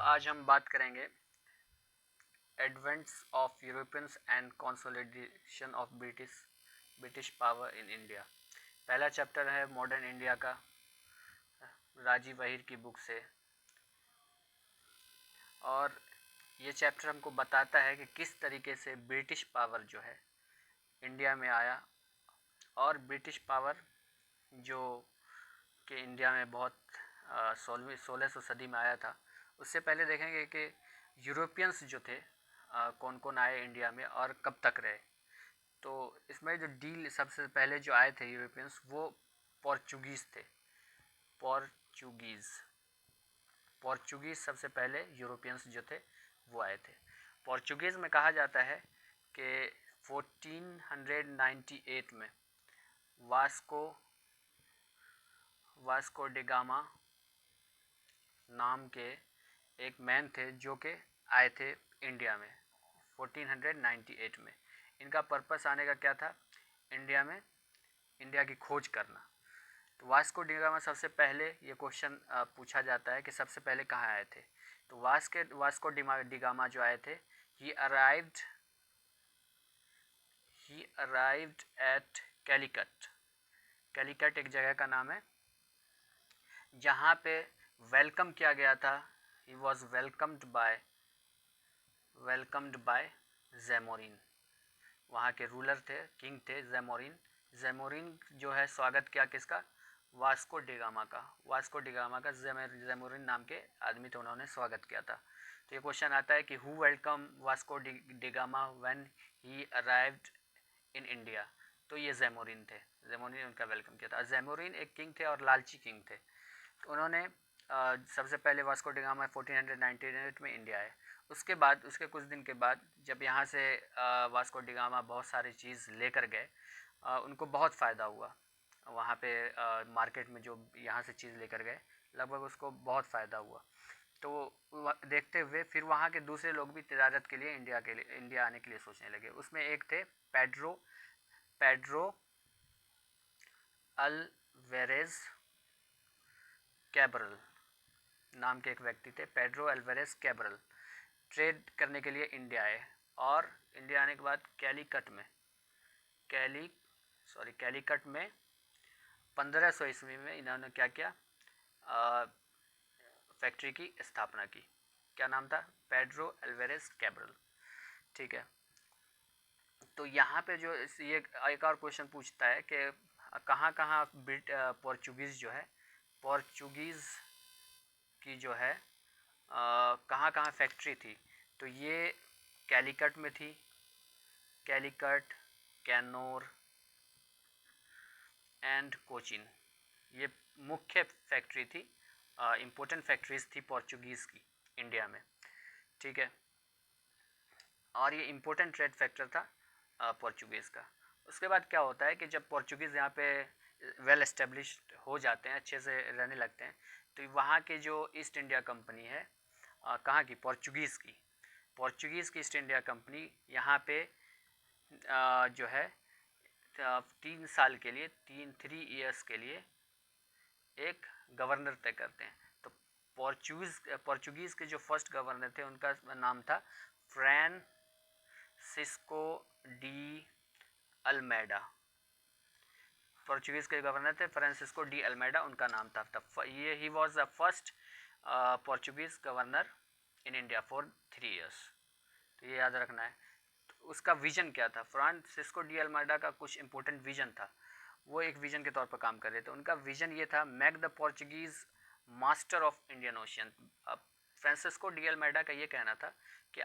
आज हम बात करेंगे advents of Europeans and consolidation of British power in India. पहला चैप्टर है मॉडर्न इंडिया का, राजीव अहिर की बुक से। और ये चैप्टर हमको बताता है कि किस तरीके से ब्रिटिश पावर जो है इंडिया में आया, और ब्रिटिश पावर जो कि इंडिया में बहुत 1600 सदी में आया था। उससे पहले देखेंगे कि यूरोपियंस जो थे कौन कौन आए इंडिया में और कब तक रहे। तो इसमें जो डील सबसे पहले जो आए थे यूरोपियंस, वो पोर्चुगीज़ थे। पोर्चुगीज़ पोर्चुगीज़ सबसे पहले यूरोपियंस जो थे वो आए थे। पोर्चुगीज़ में कहा जाता है कि 1498 में वास्को डिगामा नाम के एक मैन थे जो कि आए थे इंडिया में 1498 में। इनका पर्पस आने का क्या था? इंडिया की खोज करना। तो वास्को डिगामा सबसे पहले ये क्वेश्चन पूछा जाता है कि सबसे पहले कहाँ आए थे। तो वास्को डिगामा जो आए थे, ही अराइव्ड एट कैलिकट एक जगह का नाम है जहाँ पे वेलकम किया गया था। He was welcomed by Zamorin. वहाँ के रूलर थे, किंग थे ज़ेमोरिन जो है स्वागत किया किसका? वास्को डिगामा का ज़ेमोरिन नाम के आदमी थे, उन्होंने स्वागत किया था। तो ये क्वेश्चन आता है कि who welcome Vasco da Gama when he arrived in India. तो ये ज़ेमोरिन थे, ज़ेमोरिन उनका वेलकम किया था। ज़ेमोरिन एक किंग थे और लालची किंग थे। तो उन्होंने सबसे पहले वास्को डिगामा 1498 में इंडिया आए। उसके कुछ दिन के बाद जब यहाँ से वास्को डिगामा बहुत सारी चीज़ लेकर गए, उनको बहुत फ़ायदा हुआ। वहाँ पे मार्केट में जो यहाँ से चीज़ लेकर गए, लगभग उसको बहुत फ़ायदा हुआ। तो देखते हुए फिर वहाँ के दूसरे लोग भी तिजारत के लिए इंडिया आने के लिए सोचने लगे। उसमें एक थे पेड्रो अल्वेरेज कैब्रल नाम के एक व्यक्ति थे। पेड्रो अल्वेरेज कैब्रल ट्रेड करने के लिए इंडिया आए, और इंडिया आने के बाद कैलीकट में 1500 ईस्वी में इन्होंने क्या किया? फैक्ट्री की स्थापना की। क्या नाम था? Pedro Alvares Cabral. ठीक है। तो यहाँ पे जो ये एक और क्वेश्चन पूछता है कि कहाँ कहाँ पोर्चुगीज़ जो है, पोर्चुगीज़ की जो है कहाँ कहाँ फैक्ट्री थी। तो ये कैलीकट में थी, कैलीकट, कैनोर एंड कोचिन। ये मुख्य फैक्ट्री थी, इम्पोर्टेंट फैक्ट्रीज थी पोर्चुगीज़ की इंडिया में। ठीक है। और ये इम्पोर्टेंट ट्रेड फैक्टर था पोर्चुगीज़ का। उसके बाद क्या होता है कि जब पोर्चुगीज़ यहाँ पे वेल एस्टेब्लिश्ड हो जाते हैं, अच्छे से रहने लगते हैं, तो वहाँ के जो ईस्ट इंडिया कंपनी है, कहाँ की? पोर्चुगीज़ की ईस्ट इंडिया कंपनी यहाँ पे जो है 3 साल के लिए, 3 ईयर्स के लिए एक गवर्नर तय करते हैं। तो पोर्चुगीज़ के जो फर्स्ट गवर्नर थे उनका नाम था फ्रांसिस्को डी अल्मेडा। पोर्चुगीज़ के गवर्नर थे फ्रांसिस्को डी अल्मेडा, उनका नाम था। तब ये he was the first Portuguese governor in India for 3 years. तो ये याद रखना है। तो उसका विजन क्या था? फ्रांसिस्को डी अल्मेडा का कुछ इंपॉर्टेंट विजन था। वो एक विजन के तौर पर काम कर रहे थे। उनका विजन ये था, make the Portuguese master of Indian Ocean. Francisco de Almeida का ये कहना था कि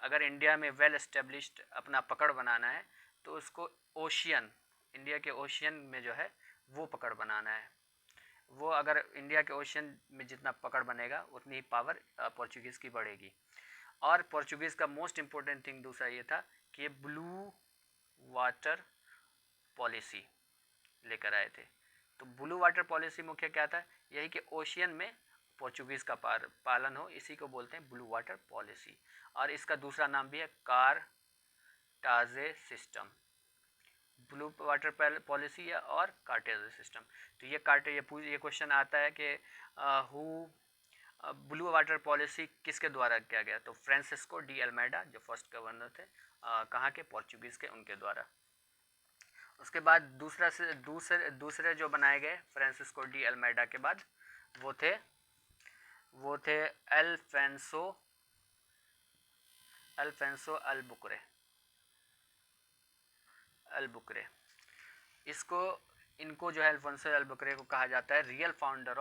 अगर इंडिया में वेल एस्टेब्लिश्ड अपना पकड़ बनाना है, तो उसको इंडिया के ओशियन में जो है वो पकड़ बनाना है। वो अगर इंडिया के ओशियन में जितना पकड़ बनेगा उतनी ही पावर पोर्चुगीज़ की बढ़ेगी। और पोर्चुगीज़ का मोस्ट इम्पोर्टेंट थिंग दूसरा ये था कि ये ब्लू वाटर पॉलिसी लेकर आए थे। तो ब्लू वाटर पॉलिसी मुख्य क्या था? यही कि ओशियन में पोर्चुगीज़ का पालन हो, इसी को बोलते हैं ब्लू वाटर पॉलिसी। और इसका दूसरा नाम भी है कार्टाजे सिस्टम। ब्लू वाटर पॉलिसी है और कार्टेज सिस्टम। तो ये क्वेश्चन आता है कि हु ब्लू वाटर पॉलिसी किसके द्वारा किया गया? तो फ्रांसिस्को डी अल्मेडा जो फर्स्ट गवर्नर थे, कहाँ के? पोर्चुगीज़ के, उनके द्वारा। उसके बाद दूसरे जो बनाए गए फ्रांसिस्को डी अल्मेडा के बाद वो थे अल्फेंसो अल्बुकरे। इनको जो है अल्फोंसो अल्बुकरे को कहा जाता है रियल फाउंडर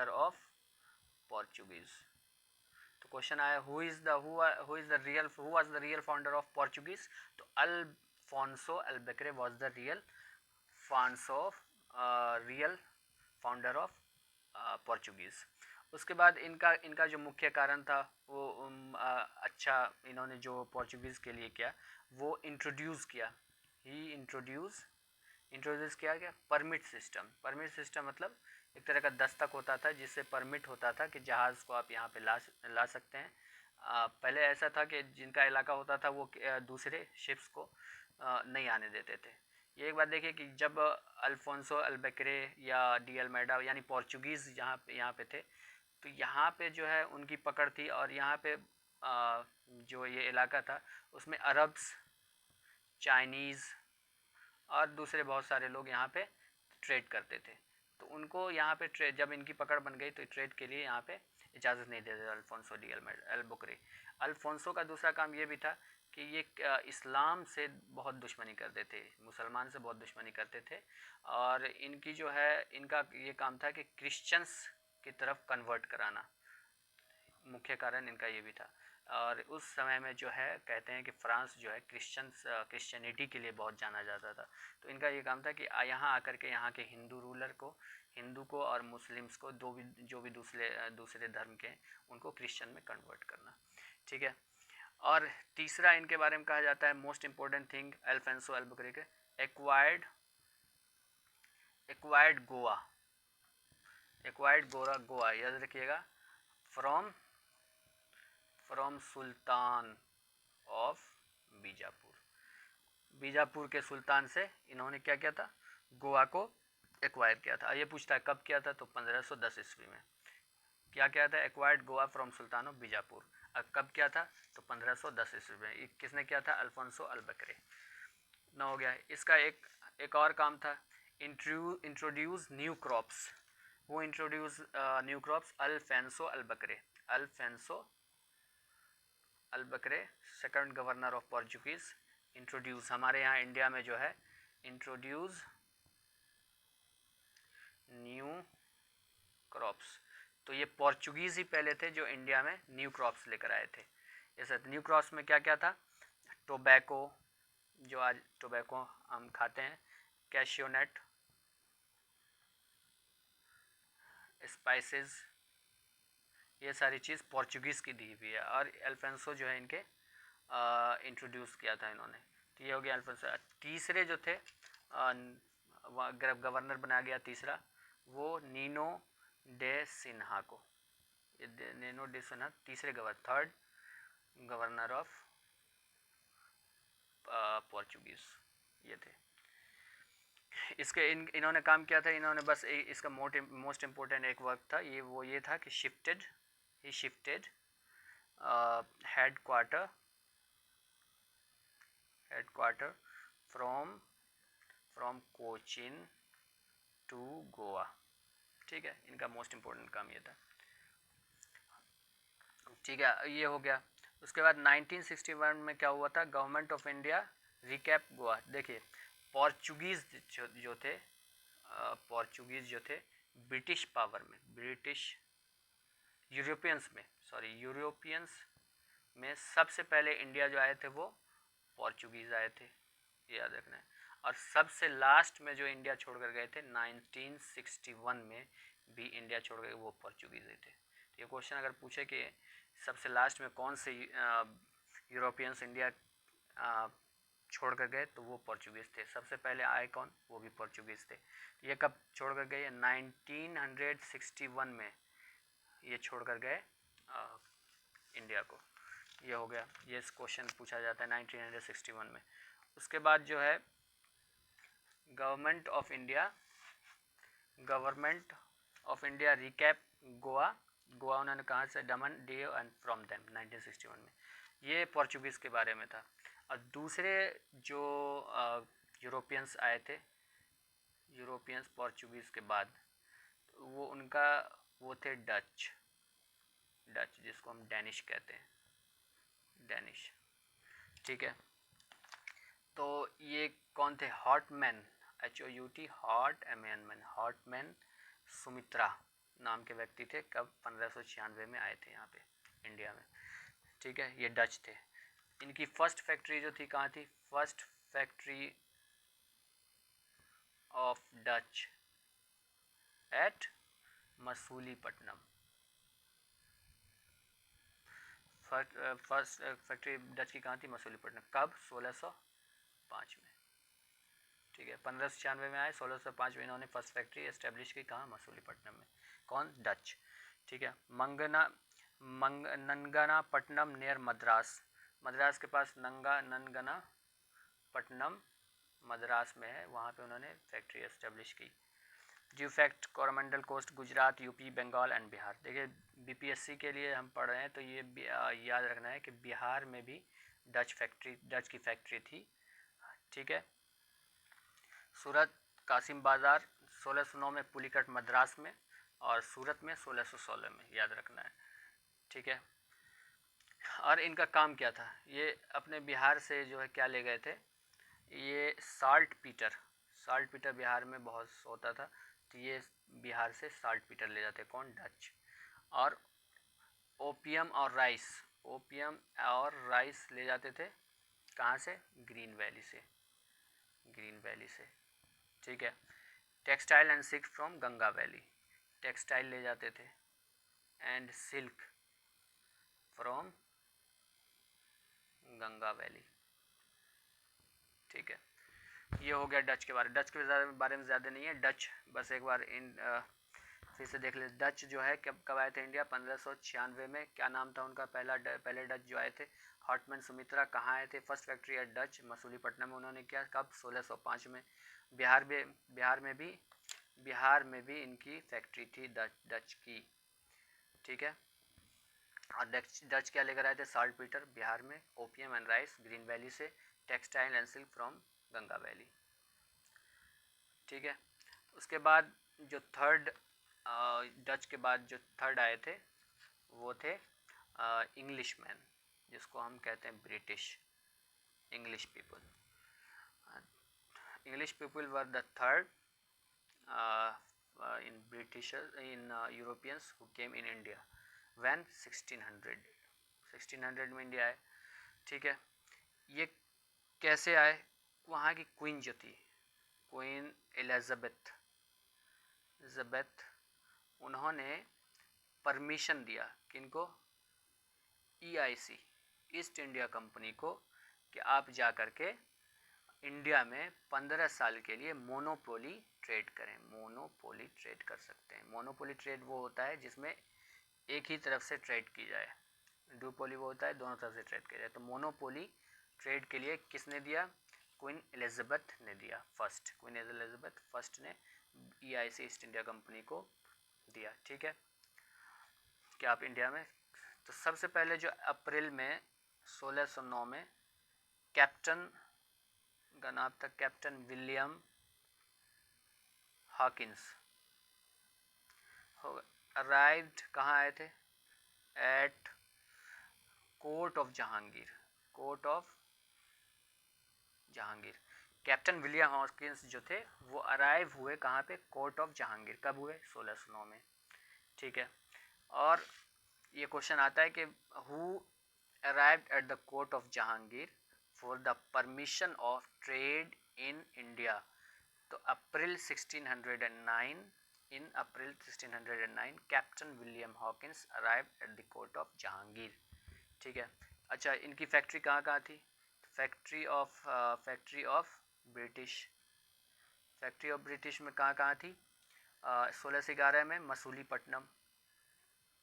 ऑफ पोर्चुगीज। तो क्वेश्चन आया who was the real founder of Portuguese? तो Alfonso Albuquerque was the real founder of Portuguese. उसके बाद इनका जो मुख्य कारण था वो अच्छा इन्होंने जो पोर्चुगीज़ के लिए किया वो इंट्रोड्यूस किया क्या परमिट सिस्टम मतलब एक तरह का दस्तक होता था जिससे परमिट होता था कि जहाज़ को आप यहाँ पे ला सकते हैं। पहले ऐसा था कि जिनका इलाका होता था वो दूसरे शिप्स को नहीं आने देते थे। ये एक बात देखिए कि जब अल्फोंसो अल्बुकरे या डी अल्मेडा यानी पोर्चुगीज़ यहाँ पे थे, तो यहाँ पे जो है उनकी पकड़ थी और यहाँ पे जो ये इलाका था उसमें अरब्स, चाइनीज़ और दूसरे बहुत सारे लोग यहाँ पे ट्रेड करते थे। तो उनको यहाँ पे जब इनकी पकड़ बन गई तो ट्रेड के लिए यहाँ पे इजाज़त नहीं देते अल्फोंसो डी अल्बुकरे। अल्फोंसो का दूसरा काम ये भी था कि ये इस्लाम से बहुत दुश्मनी करते थे, मुसलमान से बहुत दुश्मनी करते थे और इनकी जो है इनका ये काम था कि क्रिश्चियंस की तरफ कन्वर्ट कराना, मुख्य कारण इनका ये भी था। और उस समय में जो है कहते हैं कि फ्रांस जो है क्रिश्चियनिटी के लिए बहुत जाना जाता था। तो इनका ये काम था कि यहाँ आकर के यहाँ के हिंदू को और मुस्लिम्स को जो भी दूसरे धर्म के उनको क्रिश्चियन में कन्वर्ट करना। ठीक है। और तीसरा इनके बारे में कहा जाता है मोस्ट इम्पोर्टेंट थिंग अल्फोंसो अल्बुकरे के एक्वायर्ड गोवा याद रखिएगा फ्रॉम सुल्तान ऑफ बीजापुर के सुल्तान से इन्होंने क्या किया था? गोवा को एक्वायर किया था। ये पूछता है कब किया था? तो 1510 ईस्वी में क्या किया था? Acquired Goa from Sultan of Bijapur. अब कब किया था? तो 1510 ईस्वी में। किसने किया था? Alfonso Albuquerque. न हो गया। इसका एक और काम था इंट्रोड्यूस न्यू क्रॉप्स। वो introduce new crops Alfonso Albuquerque second governor of Portuguese introduce हमारे यहाँ इंडिया में जो है इंट्रोड्यूस न्यू क्रॉप्स। तो ये पोर्चुगीज ही पहले थे जो इंडिया में न्यू क्रॉप्स लेकर आए थे। जैसे न्यू क्रॉप्स में क्या क्या था? टोबैको, जो आज टोबैको हम खाते हैं, कैशियो नट, स्पाइसेस, ये सारी चीज़ पोर्चुगीज़ की दी हुई है और अल्फोंसो जो है इनके इंट्रोड्यूस किया था इन्होंने। तो ये हो गया अल्फोंसो। तीसरे जो थे गवर्नर बनाया गया तीसरा, वो नीनो डे सिन्हा को। Nino day Sinha third governor of Portuguese ये थे। इन्होंने काम किया था, इन्होंने बस इसका मोस्ट इम्पोर्टेंट एक वर्क था ये था कि shifted headquarter from Cochin to Goa. ठीक है, इनका मोस्ट इम्पोर्टेंट काम ये था। ठीक है, ये हो गया। उसके बाद 1961 में क्या हुआ था? Government of India recap Goa. देखिए पोर्चुगीज़ जो थे ब्रिटिश पावर में, यूरोपियंस में सबसे पहले इंडिया जो आए थे वो पोर्चुगीज़ आए थे, ये याद रखना है। और सबसे लास्ट में जो इंडिया छोड़कर गए थे 1961 में भी इंडिया छोड़ गए वो पोर्चुगीज़ थे। ये क्वेश्चन अगर पूछे कि सबसे लास्ट में कौन से यूरोपियंस इंडिया छोड़ कर गए तो वो पोर्चुगीज़ थे। सबसे पहले आए कौन? वो भी पोर्चुगीज़ थे। ये कब छोड़ कर गए? 1961 में ये छोड़ कर गए इंडिया को। ये हो गया, ये क्वेश्चन पूछा जाता है 1961 में। उसके बाद जो है government of India recap Goa. Goa उन्होंने कहाँ से, दमन, डीव एंड फ्रॉम देम 1961 में। ये पोर्चुगीज़ के बारे में था। और दूसरे जो यूरोपियंस आए थे, यूरोपियंस पोर्चुगीज़ के बाद, वो उनका वो थे डच, डच जिसको हम डैनिश कहते हैं, डैनिश। ठीक है, तो ये कौन थे, हॉटमैन, HOUT, हॉट मैन, हॉटमैन सुमित्रा नाम के व्यक्ति थे। कब, 1596 में आए थे यहाँ पे इंडिया में। ठीक है, ये डच थे। इनकी फर्स्ट फैक्ट्री जो थी कहाँ थी, first factory of Dutch at Masulipatnam. First factory Dutch की कहाँ थी, मसूलीपट्टनम। कब, 1605 में। ठीक है, 1596 में आए, 1605 में इन्होंने फर्स्ट फैक्ट्री एस्टेब्लिश की, कहाँ, मसूलीपट्टनम में। कौन, डच। ठीक है, नंगना पट्टनम नियर मद्रास, मद्रास के पास नंगना पट्टनम मद्रास में है, वहाँ पे उन्होंने फैक्ट्री एस्टेब्लिश की। Due fact, Coromandel coast, Gujarat, UP, Bengal and Bihar. देखिए BPSC के लिए हम पढ़ रहे हैं तो ये याद रखना है कि बिहार में भी डच की फैक्ट्री थी। ठीक है, सूरत, कासिम बाज़ार 1609 में, पुलिकट मद्रास में, और सूरत में 1616 में, याद रखना है। ठीक है, और इनका काम क्या था, ये अपने बिहार से जो है क्या ले गए थे, ये साल्ट पीटर बिहार में बहुत होता था, तो ये बिहार से साल्ट पीटर ले जाते, कौन, डच। और ओपियम और राइस ले जाते थे, कहाँ से, ग्रीन वैली से। ठीक है, textile and silk from Ganga valley, textile ले जाते थे, and silk from Ganga valley. ठीक है, ये हो गया डच के बारे में। डच के बारे में ज़्यादा नहीं है, डच बस एक बार फिर से देख ले। डच जो है कब आए थे इंडिया, 1596 में। क्या नाम था उनका, पहले डच जो आए थे, हॉटमैन सुमित्रा। कहाँ आए थे, फर्स्ट फैक्ट्री है डच, मसूलीपट्टनम में उन्होंने किया, कब, 1605 में। बिहार में भी इनकी फैक्ट्री थी डच की। ठीक है, और डच क्या लेकर आए थे, साल्ट पीटर बिहार में, opium and rice green valley से, textile and silk from Ganga valley. ठीक है, उसके बाद जो डच के बाद जो थर्ड आए थे वो थे इंग्लिशमैन, जिसको हम कहते हैं English people were the third in Europeans who came in India when 1600 में इंडिया आए। ठीक है, ये कैसे आए, वहाँ की क्वीन जो थी, क्वीन एलिजाबेथ, उन्होंने परमिशन दिया, किनको, EIC, ईस्ट इंडिया कंपनी को, कि आप जा कर के इंडिया में 15 साल के लिए मोनोपोली ट्रेड करें। मोनोपोली ट्रेड कर सकते हैं। मोनोपोली ट्रेड वो होता है जिसमें एक ही तरफ से ट्रेड की जाए, डुओपोली वो होता है दोनों तरफ से ट्रेड किया जाए। तो मोनोपोली ट्रेड के लिए किसने दिया, क्वीन एलिजाबेथ ने दिया, क्वीन एलिजाबेथ फर्स्ट ने EIC ईस्ट इंडिया कंपनी को दिया। ठीक है, कि आप इंडिया में, तो सबसे पहले जो अप्रैल में 1609 में कैप्टन का नाम था, कैप्टन विलियम हॉकिंस, अराइव्ड, कहाँ आए थे, eight court of Jahangir. Captain William Hawkins जो थे वो अराइव हुए कहाँ पे, कोर्ट ऑफ जहांगीर। कब हुए, 1609 में। ठीक है, और ये क्वेश्चन आता है कि who arrived at the court of Jahangir for the permission of trade in India. तो अप्रैल 1609 captain William Hawkins arrived at the court of Jahangir. ठीक है, अच्छा, इनकी फैक्ट्री कहाँ कहाँ थी, फैक्ट्री ऑफ ब्रिटिश में कहाँ कहाँ थी, 1611 में मसूलीपट्टनम,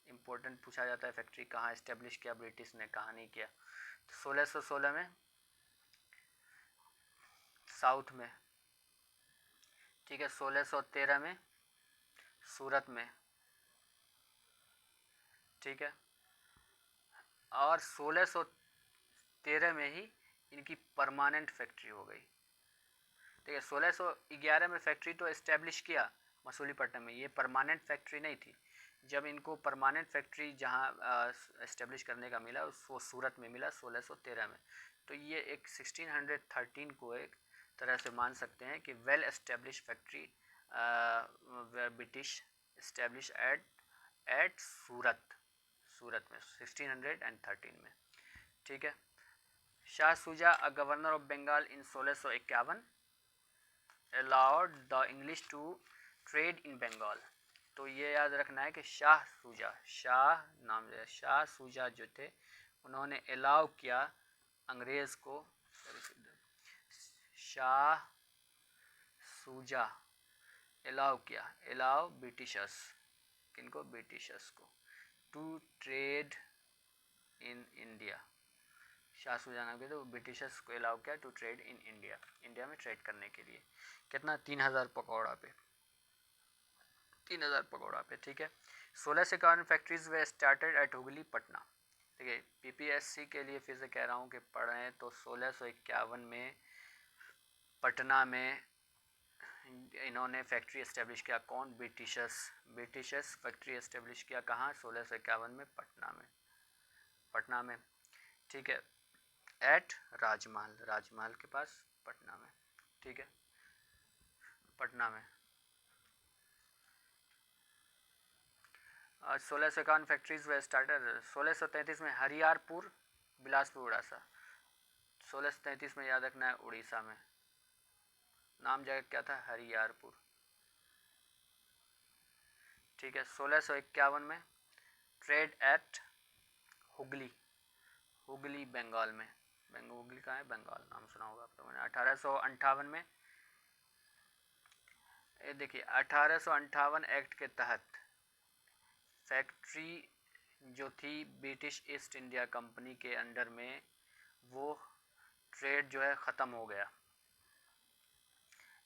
इम्पोर्टेंट पूछा जाता है फैक्ट्री कहाँ इस्टेब्लिश किया ब्रिटिश ने, कहाँ नहीं किया। तो 1616 में साउथ में। ठीक है, 1613 में सूरत में, ठीक है। और 1613 में ही इनकी परमानेंट फैक्ट्री हो गई, ठीक है। 1611 में फैक्ट्री तो इस्टेब्लिश किया मसूलीपट्टनम में, ये परमानेंट फैक्ट्री नहीं थी। जब इनको परमानेंट फैक्ट्री जहाँ इस्टेब्लिश करने का मिला वो सूरत में मिला 1613 में। तो ये एक 1613 को एक तरह से मान सकते हैं कि well establish factory British establish at Surat में 1613 में, ठीक है। Shah Shuja a governor of Bengal in 1651 allowed the English to trade in Bengal। तो ये याद रखना है कि शाह सूजा जो थे उन्होंने अलाउ किया अंग्रेज़ को, शाह सूजा अलाउ ब्रिटिशर्स, किनको, ब्रिटिशर्स को, to trade in India. Shah Shuja नाम के तो ब्रिटिशर्स को अलाउ किया टू ट्रेड इन इंडिया में ट्रेड करने के लिए। कितना, 3000 पकौड़ा पे, ठीक है। 16 से 51 factories way started at Hooghly Patna, ठीक है। पीपीएससी के लिए फिर से कह रहा हूँ कि पढ़ें तो 1651 में पटना में इन्होंने फैक्ट्री इस्टेब्लिश किया। कौन, ब्रिटिशर्स फैक्ट्री इस्टेब्लिश किया कहाँ, 1651 में पटना में, ठीक है। एट राजमहल के पास पटना में, ठीक है, पटना में। 1651 फैक्ट्रीज वे स्टार्टेड। 1633 में हरियारपुर, बिलासपुर, उड़ीसा। 1633 में याद रखना है, उड़ीसा में नाम जगह क्या था, हरियारपुर, ठीक है। 1651 में ट्रेड एट हुगली बंगाल में, हुगली कहाँ है, बंगाल, नाम सुना होगा आप लोगों ने। 1858 में, ये देखिए 1858 एक्ट के तहत फैक्ट्री जो थी ब्रिटिश ईस्ट इंडिया कंपनी के अंडर में, वो ट्रेड जो है ख़त्म हो गया।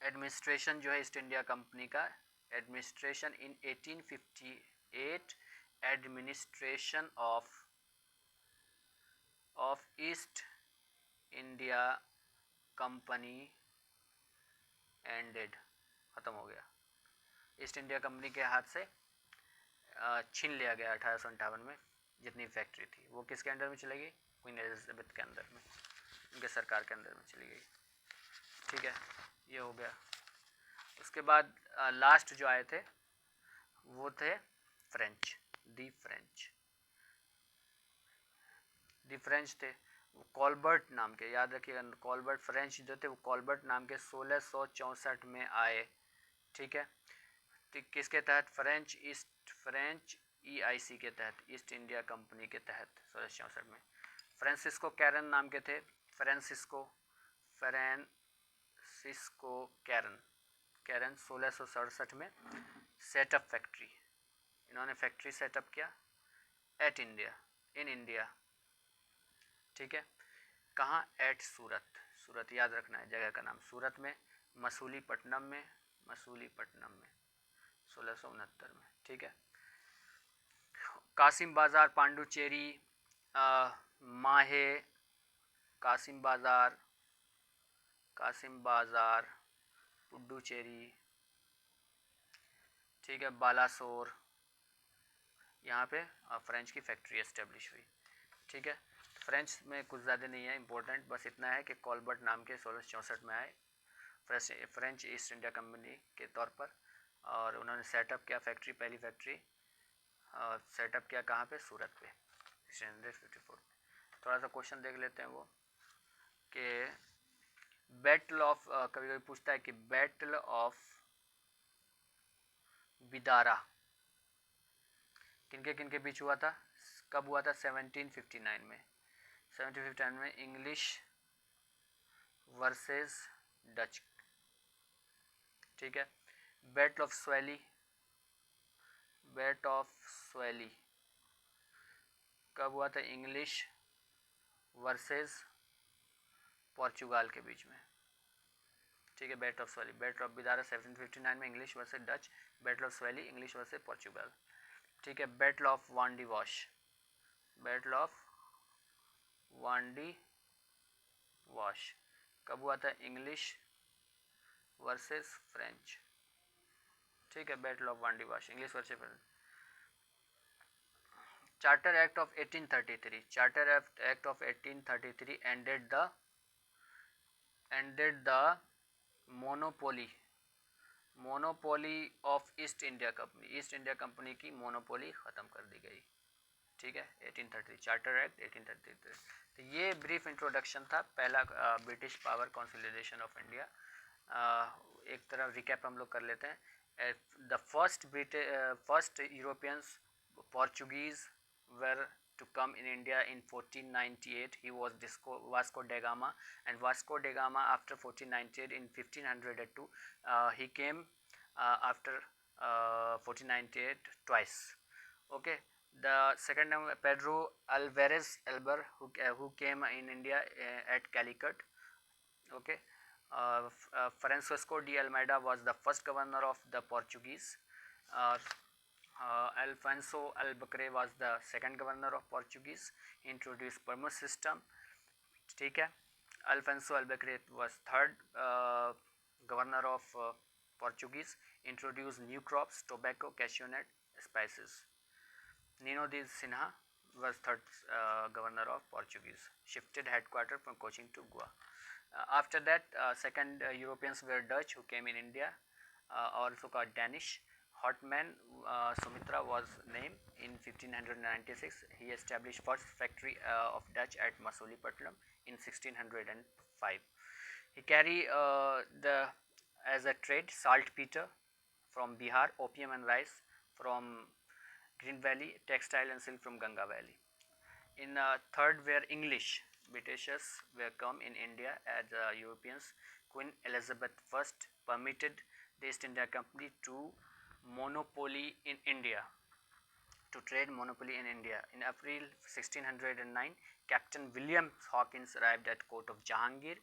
एडमिनिस्ट्रेशन जो है ईस्ट इंडिया कंपनी का administration in 1858 administration of East India company ended, ख़त्म हो गया। ईस्ट इंडिया कंपनी के हाथ से छीन लिया गया 1858 में। जितनी फैक्ट्री थी वो किसके अंडर में चली गई, क्वीन एलिजाबेथ के अंदर में, उनके सरकार के अंदर में चली गई, ठीक है। ये हो गया। उसके बाद लास्ट जो आए थे वो थे फ्रेंच, दी फ्रेंच थे, कॉलबर्ट नाम के, याद रखिएगा, कॉलबर्ट फ्रेंच जो थे वो कॉलबर्ट नाम के 1664 में आए, ठीक है। तो किसके तहत, फ्रेंच EIC के तहत, ईस्ट इंडिया कंपनी के तहत 1664 में। फ्रांसिस्को कैरन नाम के थे, फ्रांसिस्को कैरन 1667 में सेटअप फैक्ट्री, इन्होंने फैक्ट्री सेटअप किया इन इंडिया, ठीक है। कहाँ, एट सूरत याद रखना है जगह का नाम, सूरत में, मसूलीपट्टनम में 1669 में, ठीक है। कासिम बाज़ार, पांडुचेरी, माहे, कासिम बाज़ार, पुडुचेरी, ठीक है, बालासोर, यहाँ पे फ्रेंच की फैक्ट्री एस्टेब्लिश हुई, ठीक है। फ्रेंच में कुछ ज़्यादा नहीं है इम्पोर्टेंट, बस इतना है कि कॉलबर्ट नाम के 1664 में आए फ्रेंच ईस्ट इंडिया कंपनी के तौर पर, और उन्होंने सेटअप किया फैक्ट्री, पहली फैक्ट्री सेटअप किया कहाँ पे, सूरत पे 1654। थोड़ा सा क्वेश्चन देख लेते हैं वो कि बैटल ऑफ, कभी कभी पूछता है कि बैटल ऑफ बिदारा किनके बीच हुआ था, कब हुआ था, 1759 में। 1759 में इंग्लिश वर्सेस डच, ठीक है। बैटल ऑफ स्वैली कब हुआ था, इंग्लिश वर्सेस पोर्चुगाल के बीच में, ठीक है। बैटल ऑफ बिदारा 1759 में English versus Dutch, battle of Swally English versus Portugal. ठीक है, battle of Wandiwash, battle of Wandiwash कब हुआ था? English versus French. ठीक है, battle of Wandiwash English versus French. Charter act of 1833, charter act of 1833 ended the monopoly monopoly of East India company, East India company की monopoly ख़त्म कर दी गई। ठीक है, 1833 चार्टर एक्ट 1833। तो ये ब्रीफ इंट्रोडक्शन था, पहला British power consolidation of India. एक तरह रिकैप हम लोग कर लेते हैं। The first Europeans Portuguese were to come in India in 1498. He was Vasco da Gama, and Vasco da Gama after 1498 in 1502 he came after 1498 twice. Okay, the second name Pedro Alvarez Elber, who came in India at Calicut. Okay, Francisco de Almeida was the first governor of the Portuguese. Alfonso Albuquerque was the second governor of Portuguese. He introduced permit system. ठीक है, Alfonso Albuquerque was third governor of Portuguese. Introduced new crops, tobacco, cashew nut, spices. Nino de Sinha was third governor of Portuguese. Shifted headquarters from Cochin to Goa. After that, second Europeans were Dutch, who came in India, also called Danish. Hotman Sumitra was named in 1596. He established first factory of Dutch at Masulipatam in 1605. He carried as a trade saltpeter from Bihar, opium and rice from Green Valley, textile and silk from Ganga Valley. In third were English. Britishers were come in India as Europeans. Queen Elizabeth I permitted the East India Company to monopoly in India, to trade monopoly in India. In April 1609, Captain William Hawkins arrived at court of Jahangir.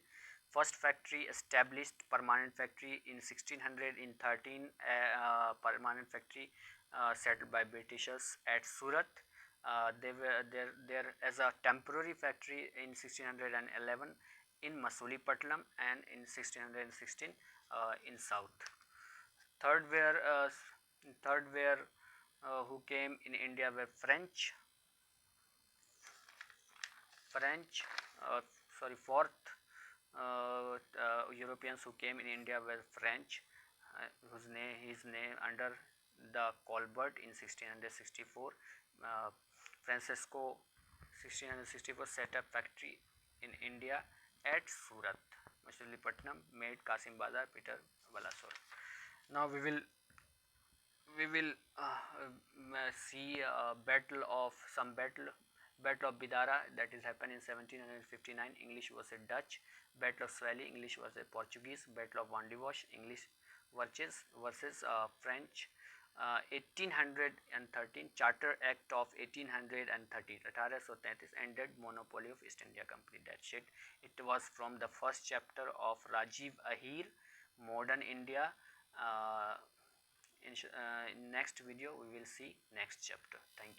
First factory established, permanent factory in 1600. In 13 permanent factory settled by Britishers at Surat. They were there as a temporary factory in 1611 in Masulipatam and in 1616 in south. Third were who came in India were French. Fourth Europeans who came in India were French, his name under the Colbert in 1664. Francisco 1664 set up factory in India at Surat. Masulipatam made Kasim Bazar, Peter Balasore. Now we will see battle of Bidara, that is happened in 1759. English versus Dutch. Battle of Swally, English versus Portuguese. Battle of Wandiwash, English versus French. 1813 Charter Act of 1813 1833 ended monopoly of East India Company. That's it. It was from the first chapter of Rajiv Ahir, Modern India. In next video we will see next chapter. Thank you.